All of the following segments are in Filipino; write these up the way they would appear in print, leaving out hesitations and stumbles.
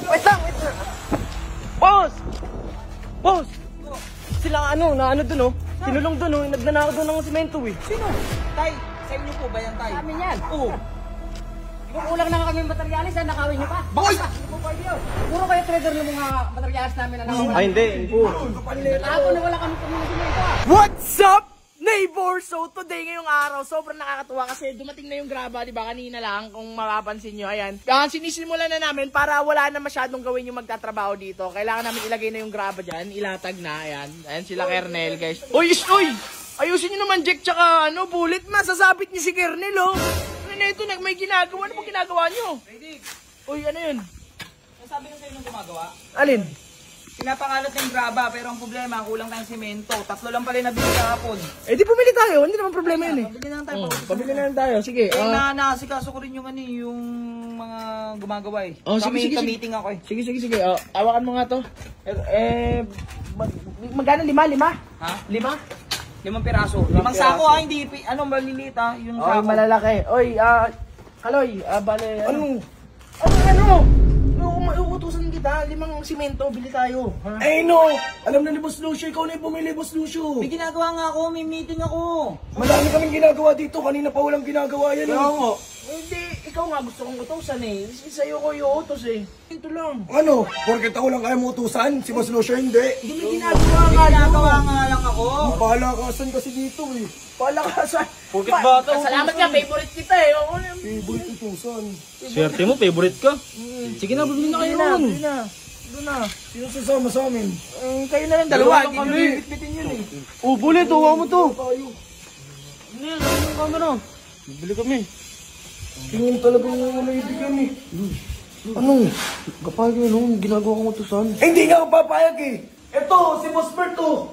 Wait lang, wait lang. Boss! Boss! Sila ano dun oh. Tinulong dun oh. Nagnanakaw dun ng semento eh. Sino? Tay, sa inyo po ba yan, Tay? Amin yan. Oo. Kung kulang na kami materialis, nakawin nyo pa. Boy! Puro kayo trader ng mga materialis namin na nakawin. Ay hindi. Ako na wala kami pamilya pa. What's up, neighbor? So today ngayong araw, sobrang nakakatuwa kasi dumating na yung graba, di ba? Kanina lang, kung mapapansin nyo, ayan. Sinisimulan na namin para wala na masyadong gawin yung magtatrabaho dito. Kailangan namin ilagay na yung graba dyan, ilatag na, ayan. Ayan sila Kernel, guys. Uy! Ayusin nyo naman, Jack, tsaka bullet, masasabit niyo si Kernel, oh. Ano na ito, may ginagawa. Ano ba ginagawa nyo? Uy, ano yun? Sabi ko sa'yo nung gumagawa, Alin? pinapangalat ng graba, pero ang problema, kulang tayong semento. 3 lang pala yung nabili kahapon. Eh di pumili tayo, hindi naman problema yun eh. Pabili na lang tayo. Pabili na lang tayo, sige. Nakasikaso ko rin yung yung mga gumagawa eh. Oh, sige. Meeting ako eh. Sige. Awakan mo nga to. Magkano? 5? Ha? 5? 5 piraso. 5 sako ha, hindi, maliliit ha, yung Oh, sako. malalaki. Oy, Kaloy, bale, Uutusan kita, 5 simento, bili tayo. Ha? Eh no! Alam na ni Boss Lucio, ikaw na yung bumili, Boss Lucio. May ginagawa nga ako, may meeting ako. Madami kaming ginagawa dito, kanina pa walang ginagawa yan. Kaya hindi, ikaw nga gusto kong utusan eh. Sa'yo ko yung utos eh. Ito lang. Ano? Porket ako lang kaya mo utusan, si Boss Lucio hindi. Hindi may ginagawa May nga ginagawa nga lang ako. Palakasan kasi dito eh. Palakasan. Pukit bata. Salamat ka, favorite kita eh. Favorite utusan. Swerte mo, favorite ka. Sige na, bumili na kayo nun. Doon na. Sino sasama sa amin? Kayo na lang dalawa. Dalawa lang Hindi kami. bitbitin yun eh. Oh, bullet, huwag mo to. Tayo. Ano yan? Ano yung camera? Bibili kami. Tingin talaga yung naibigan eh. Ano? Kapag yun, ginagawa kong utusan. Eh, hindi nga ako papayag eh. Eto, si Boss Bert oh.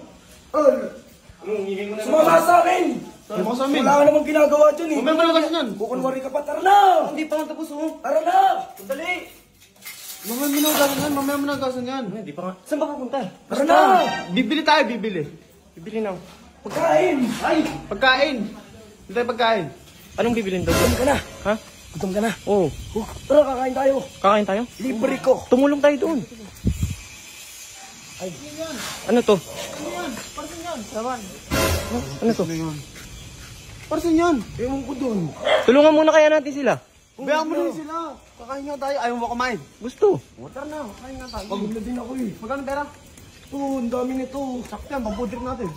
Sumama sa akin. Sumama sa amin. Wala ka namang ginagawa dyan eh. Mamaya mo na kasi yan. Kukunwari ka pa, tara na. Hindi pa nga tapos oh. Tara na. Sandali. Mamaya mo na gasan yan, mamaya mo na gasan yan. Hindi pa nga. Saan ba pupunta? Tara na. Bibili tayo, bibili. Bibili na. Pagkain. Ay! Pagkain! Hindi tayo pagkain. Anong bibilin daw? Gutom ka na. Ha? Gutom ka na. Oo. Tara, kakain tayo. Kakain tayo? Libre ko. Tumulong tayo doon. Ay. Ano to? Ano to? Para saan yan? Ewan ko dun. Tulungan muna kaya natin sila. Bayaan mo na sila. Kakain nga tayo. Ayaw mo kumain. Gusto. Tara na, kakain nga tayo. Pagod na din ako eh. Magkano pera? Ang dami nito. Sakto yan, pampudrip natin.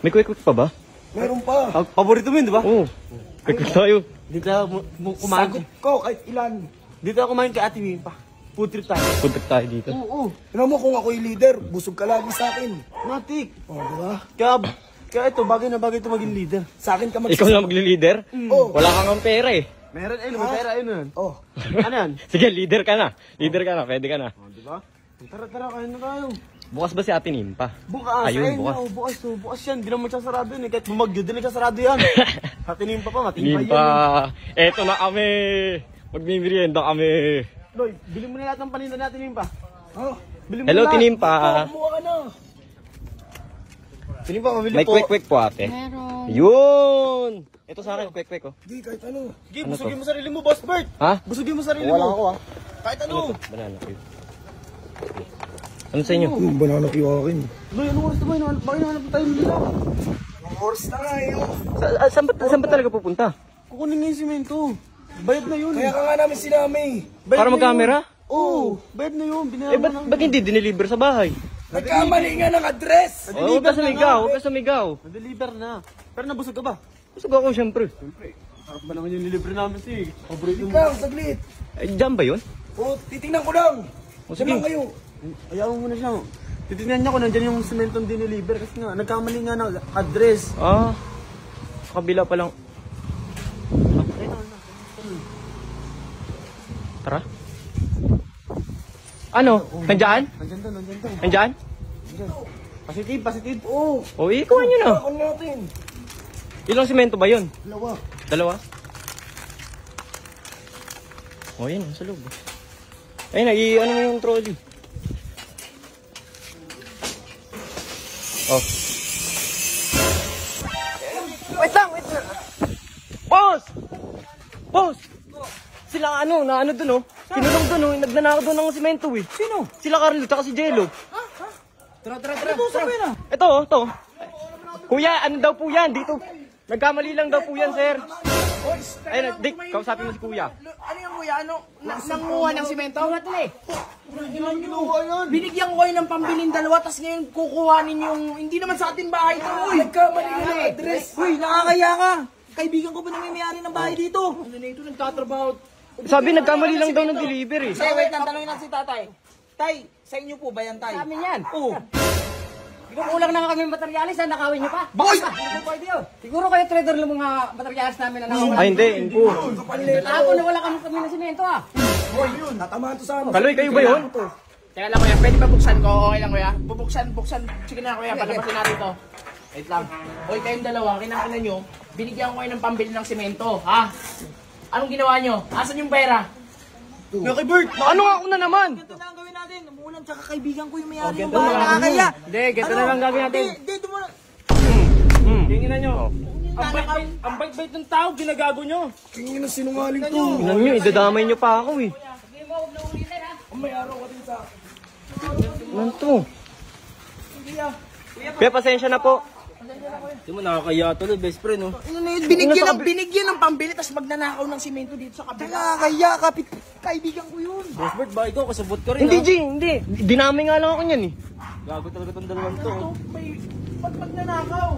May quick pa ba? Meron pa. Paborito mo yun, di ba? Oo. Quick tayo. Dito tayo kumain. Sagot ko kahit ilan. Dito tayo kumain kay Ate Mimpa. Food trip tayo. Punta tayo dito. Oo. Alam mo kung ako'y leader, busog ka lagi sa akin. Matik. O, diba? Kaya ito, bagay na bagay ito maging leader. Sa akin ka Ikaw na magli-leader? Oh. Wala kang ang pera eh. Meron, may pera, yun. Oh. Ano yan? Sige, leader ka na. Leader ka na, pwede ka na. Di ba? Tara, kain na tayo. Bukas ba si Ate Nimpa? Bukas, Ayun, bukas. Bukas yan, di naman magsasarado yun eh. Kahit bumagyo, di nagsasarado yan. Sa tinimpa pa, matibay Nimpa, yan. eto na kami. Magmimerienda kami. Loy, bili mo na lahat ng paninda natin, Nimpa. Oh. Bili mo Hello, na lahat. Tinimpa. Kumuha ka na. Tinimpa, mabili May po. quick po ate. Meron. Yun! Ito sa akin, quick oh. Di, kahit ano. Sige, busugin mo sarili mo, Boss Bert. Ha? Busugin mo sarili mo. Wala ako ah. Kahit ano. Banana cue. Ano sa inyo? Banana kiyo akin. Loy, anong oras na ba? Bakit nahanap tayo nila? Ang horse na nga eh. oh. Saan ba talaga pupunta? Kukunin nga yung simento. Bayad na yun. Kaya ka nga namin sinami. Bayad Para na mag-camera? yun. Oo, bayad na yun. Eh, Binayaran ba't hindi dineliver sa bahay? Nagkamali nga ng address. Oh, huwag ka sumigaw, huwag ka sumigaw. Na-deliver na. Pero nabusog ka ba? Gusto ko ako, syempre. Harap ba naman yung nilibre namin si paborito mo? Ikaw, saglit. Eh, dyan ba yun? O, titingnan ko lang. O, Saan sige. lang kayo? Ayaw mo na siya. Titignan niya kung nandyan yung sementong dineliver kasi nga nagkamali nga ng address. Ah, sa kabila pa lang. Tara. Ano? Nandyan? Nandyan to. Nandyan? Positive. Oo. O, ikuha nyo na. Ako natin. Ilang simento ba yun? Dalawa. 2? O, yun, sa loob. Ayun, ano mo yung trolley. Oh. Wait lang. Boss! Boss! Sila na ano dun oh. Kinulong doon, oh. Nagnanakaw doon ng simento, eh. Sino? Sila Carlo, tsaka si Jello. Tara. Ito, oh, ito. Kuya, ano daw po yan? Dito. Nagkamali lang daw po yan, sir. Ayun, Dick, kausapin mo si kuya. Ano yung kuya? Ano? Nanguha ng simento? Ginawa yan. Binigyan ko kayo ng pambiling dalawa, tapos ngayon kukuhanin yung... Hindi naman sa ating bahay to. Uy! Nagkamali ka ng address. Uy, nakakaya ka. Kaibigan ko ba nang may-ari ng bahay dito? Ano na ito? Nagtatrabaho. Sabi, nagkamali lang daw ng delivery. Wait lang, tanongin natin si tatay. Tay, sa inyo po ba yan, tay? Sa amin yan. Oo. Kung kulang na nga kami materialis, nakawin nyo pa. Boy! Hindi po pwede yun. Siguro kayo trader ng mga materialis namin na nakawin. Ay, hindi. Ako na wala kami ng simento ah. Kaloy, kayo ba yun? Kaya lang kuya, pwede ba buksan ko? Okay lang kuya. Buksan. Sige na kuya, palabasin natin ito. Wait lang. Hoy, kayong dalawa, kinakina nyo, binigyan ko kayo ng pambili ng semento, ha? Anong ginawa nyo? Asan yung pera? Lucky Bird! Ano nga ako na naman? Ito na ang gawin natin. Umuulan, tsaka kaibigan ko yung may-ari ng ganito bahay. na lang. Nakakaya. Hindi, ganito na lang gagawin natin. Dito mo na. Tingnan nyo. Ang bait-bait ng tao, ginagago nyo. Tingin na sinungaling to. Tingnan nyo, idadamay nyo pa ako, eh. Ano to? Kuya, pasensya na po. Hindi mo nakakaya tuloy, best friend, oh. Ano na yun? Binigyan ng pambili, tapos magnanakaw ng simento dito sa kabila. Nakakaya, kaibigan ko yun. Best friend, ba ikaw? Kasabot ka rin, Hindi, G, hindi. Dinamay nga lang ako niyan, eh. Gago talaga tong dalawang to. Ito, may... Ba't magnanakaw?